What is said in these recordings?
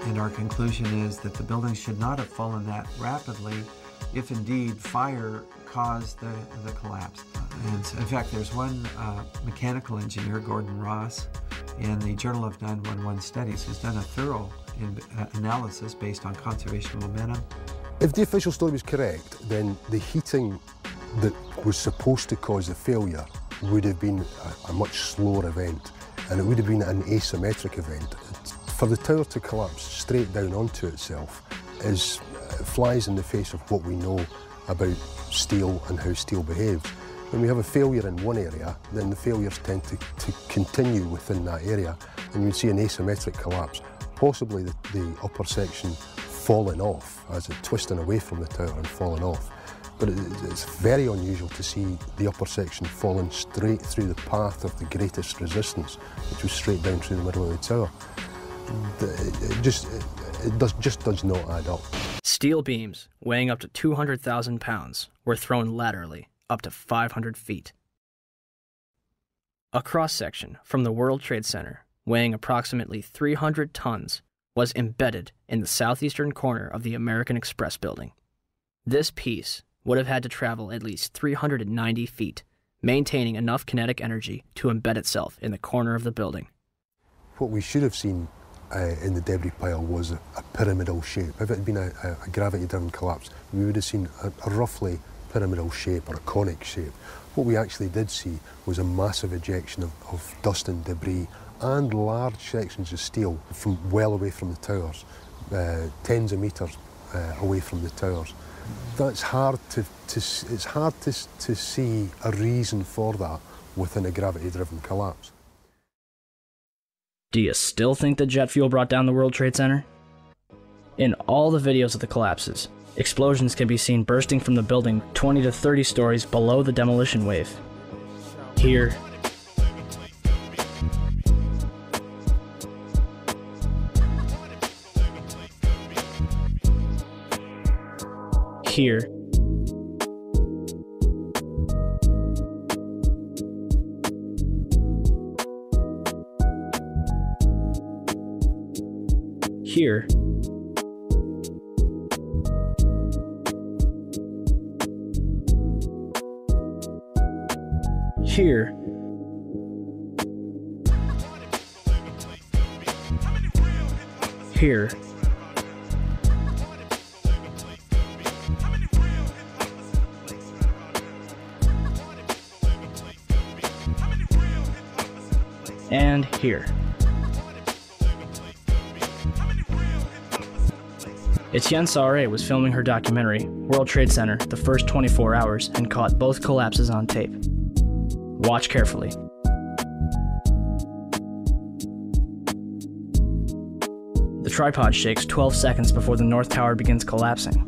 and our conclusion is that the building should not have fallen that rapidly if indeed fire caused the collapse. And in fact, there's one mechanical engineer, Gordon Ross, in the Journal of 911 Studies, who's done a thorough analysis based on conservation of momentum. If the official story was correct, then the heating that was supposed to cause the failure would have been a much slower event, and it would have been an asymmetric event. For the tower to collapse straight down onto itself flies in the face of what we know about steel and how steel behaves. When we have a failure in one area, then the failures tend to continue within that area, and you'd see an asymmetric collapse, possibly the upper section falling off as it twisting away from the tower and falling off. But it's very unusual to see the upper section falling straight through the path of the greatest resistance, which was straight down through the middle of the tower. It just does not add up. Steel beams weighing up to 200,000 pounds were thrown laterally up to 500 feet. A cross-section from the World Trade Center weighing approximately 300 tons was embedded in the southeastern corner of the American Express building. This piece would have had to travel at least 390 feet, maintaining enough kinetic energy to embed itself in the corner of the building. What we should have seen in the debris pile was a pyramidal shape. If it had been a gravity-driven collapse, we would have seen a roughly pyramidal shape or a conic shape. What we actually did see was a massive ejection of dust and debris and large sections of steel from well away from the towers, tens of meters away from the towers. That's hard to see a reason for that within a gravity-driven collapse. Do you still think the jet fuel brought down the World Trade Center? In all the videos of the collapses, explosions can be seen bursting from the building 20 to 30 stories below the demolition wave. Here, here, here, here, here, and here. Etienne Sauret was filming her documentary, World Trade Center, the first 24 hours, and caught both collapses on tape. Watch carefully. The tripod shakes 12 seconds before the North Tower begins collapsing.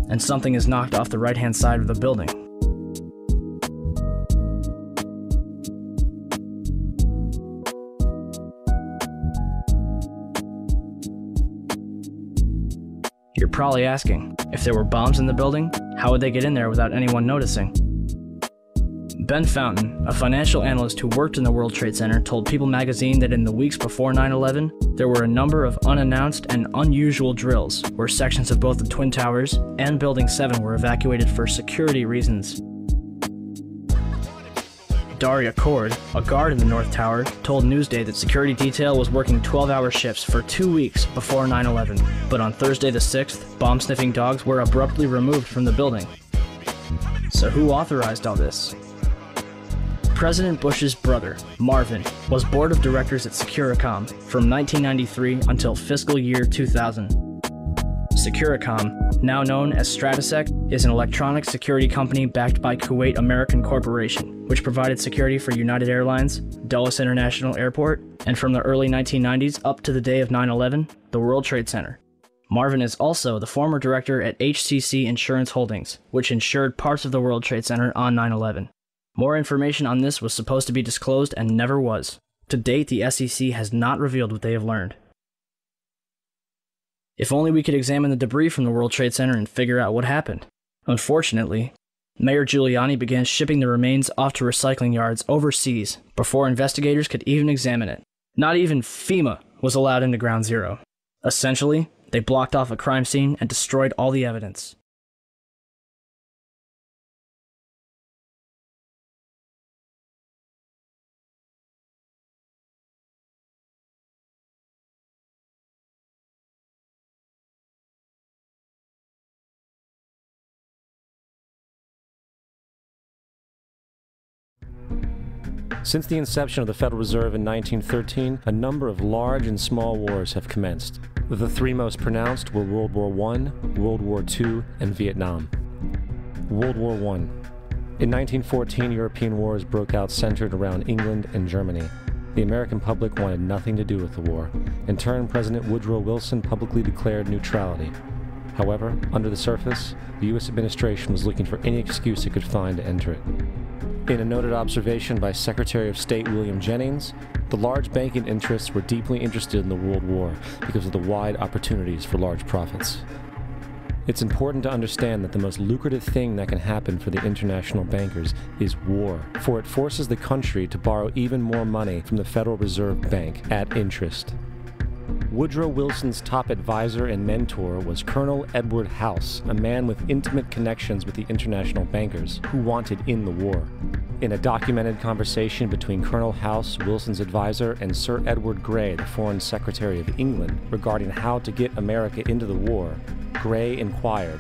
And something is knocked off the right-hand side of the building. You're probably asking, if there were bombs in the building, how would they get in there without anyone noticing? Ben Fountain, a financial analyst who worked in the World Trade Center, told People magazine that in the weeks before 9/11, there were a number of unannounced and unusual drills where sections of both the Twin Towers and Building 7 were evacuated for security reasons. Daria Cord, a guard in the North Tower, told Newsday that security detail was working 12-hour shifts for 2 weeks before 9/11, but on Thursday the 6th, bomb-sniffing dogs were abruptly removed from the building. So who authorized all this? President Bush's brother, Marvin, was board of directors at Securicom from 1993 until fiscal year 2000. Securicom, now known as Stratasec, is an electronic security company backed by Kuwait American Corporation, which provided security for United Airlines, Dulles International Airport, and from the early 1990s up to the day of 9/11, the World Trade Center. Marvin is also the former director at HCC Insurance Holdings, which insured parts of the World Trade Center on 9/11. More information on this was supposed to be disclosed and never was. To date, the SEC has not revealed what they have learned. If only we could examine the debris from the World Trade Center and figure out what happened. Unfortunately, Mayor Giuliani began shipping the remains off to recycling yards overseas before investigators could even examine it. Not even FEMA was allowed into Ground Zero. Essentially, they blocked off a crime scene and destroyed all the evidence. Since the inception of the Federal Reserve in 1913, a number of large and small wars have commenced. The three most pronounced were World War I, World War II, and Vietnam. World War I. In 1914, European wars broke out centered around England and Germany. The American public wanted nothing to do with the war. In turn, President Woodrow Wilson publicly declared neutrality. However, under the surface, the U.S. administration was looking for any excuse it could find to enter it. In a noted observation by Secretary of State William Jennings, the large banking interests were deeply interested in the World War because of the wide opportunities for large profits. It's important to understand that the most lucrative thing that can happen for the international bankers is war, for it forces the country to borrow even more money from the Federal Reserve Bank at interest. Woodrow Wilson's top advisor and mentor was Colonel Edward House, a man with intimate connections with the international bankers who wanted in the war. In a documented conversation between Colonel House, Wilson's advisor, and Sir Edward Grey, the Foreign Secretary of England, regarding how to get America into the war, Grey inquired,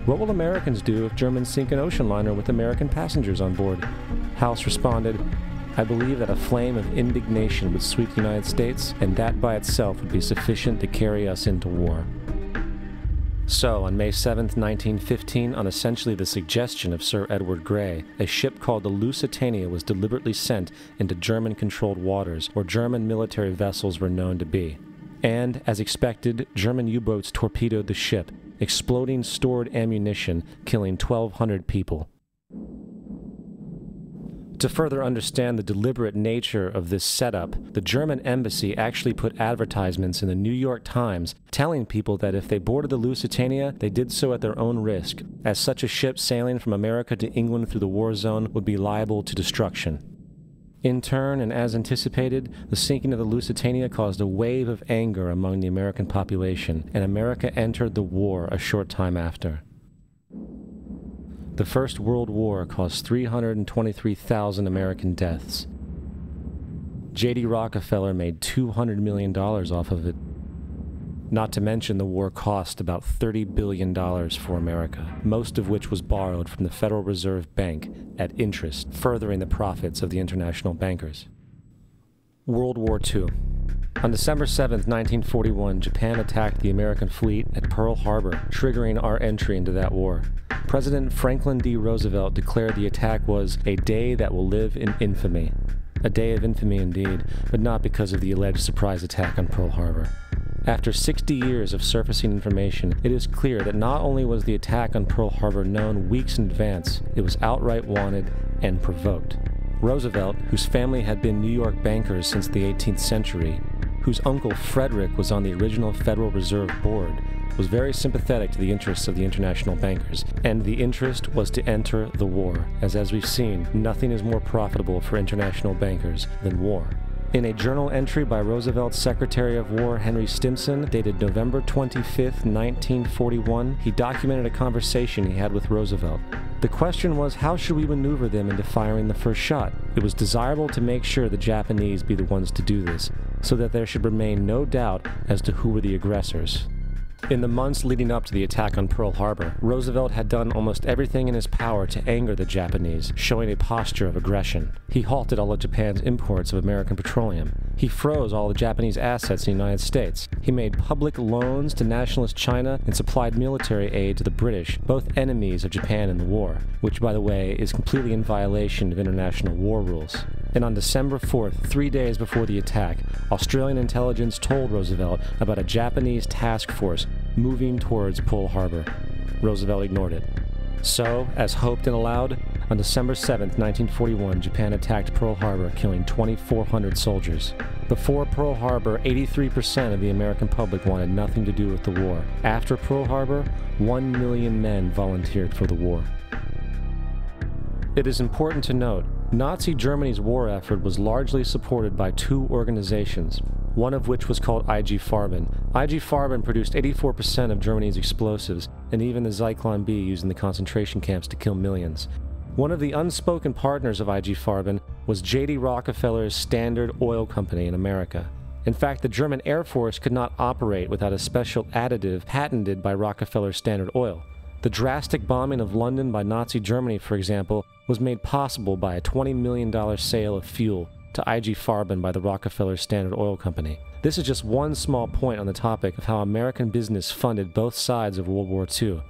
"What will Americans do if Germans sink an ocean liner with American passengers on board?" House responded, "I believe that a flame of indignation would sweep the United States, and that by itself would be sufficient to carry us into war." So, on May 7, 1915, on essentially the suggestion of Sir Edward Grey, a ship called the Lusitania was deliberately sent into German-controlled waters, where German military vessels were known to be. And, as expected, German U-boats torpedoed the ship, exploding stored ammunition, killing 1,200 people. To further understand the deliberate nature of this setup, the German embassy actually put advertisements in the New York Times telling people that if they boarded the Lusitania, they did so at their own risk, as such a ship sailing from America to England through the war zone would be liable to destruction. In turn, and as anticipated, the sinking of the Lusitania caused a wave of anger among the American population, and America entered the war a short time after. The First World War caused 323,000 American deaths. J.D. Rockefeller made $200 million off of it. Not to mention the war cost about $30 billion for America, most of which was borrowed from the Federal Reserve Bank at interest, furthering the profits of the international bankers. World War II. On December 7, 1941, Japan attacked the American fleet at Pearl Harbor, triggering our entry into that war. President Franklin D. Roosevelt declared the attack was a day that will live in infamy. A day of infamy indeed, but not because of the alleged surprise attack on Pearl Harbor. After 60 years of surfacing information, it is clear that not only was the attack on Pearl Harbor known weeks in advance, it was outright wanted and provoked. Roosevelt, whose family had been New York bankers since the 18th century, whose uncle Frederick was on the original Federal Reserve Board, was very sympathetic to the interests of the international bankers, and the interest was to enter the war, as we've seen, nothing is more profitable for international bankers than war. In a journal entry by Roosevelt's Secretary of War Henry Stimson, dated November 25, 1941, he documented a conversation he had with Roosevelt. The question was, how should we maneuver them into firing the first shot? It was desirable to make sure the Japanese be the ones to do this, so that there should remain no doubt as to who were the aggressors. In the months leading up to the attack on Pearl Harbor, Roosevelt had done almost everything in his power to anger the Japanese, showing a posture of aggression. He halted all of Japan's imports of American petroleum. He froze all the Japanese assets in the United States. He made public loans to nationalist China and supplied military aid to the British, both enemies of Japan in the war, which, by the way, is completely in violation of international war rules. And on December 4th, 3 days before the attack, Australian intelligence told Roosevelt about a Japanese task force moving towards Pearl Harbor. Roosevelt ignored it. So, as hoped and allowed, on December 7th, 1941, Japan attacked Pearl Harbor, killing 2,400 soldiers. Before Pearl Harbor, 83% of the American public wanted nothing to do with the war. After Pearl Harbor, 1 million men volunteered for the war. It is important to note, Nazi Germany's war effort was largely supported by two organizations, one of which was called IG Farben. IG Farben produced 84% of Germany's explosives, and even the Zyklon B used in the concentration camps to kill millions. One of the unspoken partners of IG Farben was J.D. Rockefeller's Standard Oil Company in America. In fact, the German Air Force could not operate without a special additive patented by Rockefeller's Standard Oil. The drastic bombing of London by Nazi Germany, for example, was made possible by a $20 million sale of fuel to IG Farben by the Rockefeller Standard Oil Company. This is just one small point on the topic of how American business funded both sides of World War II.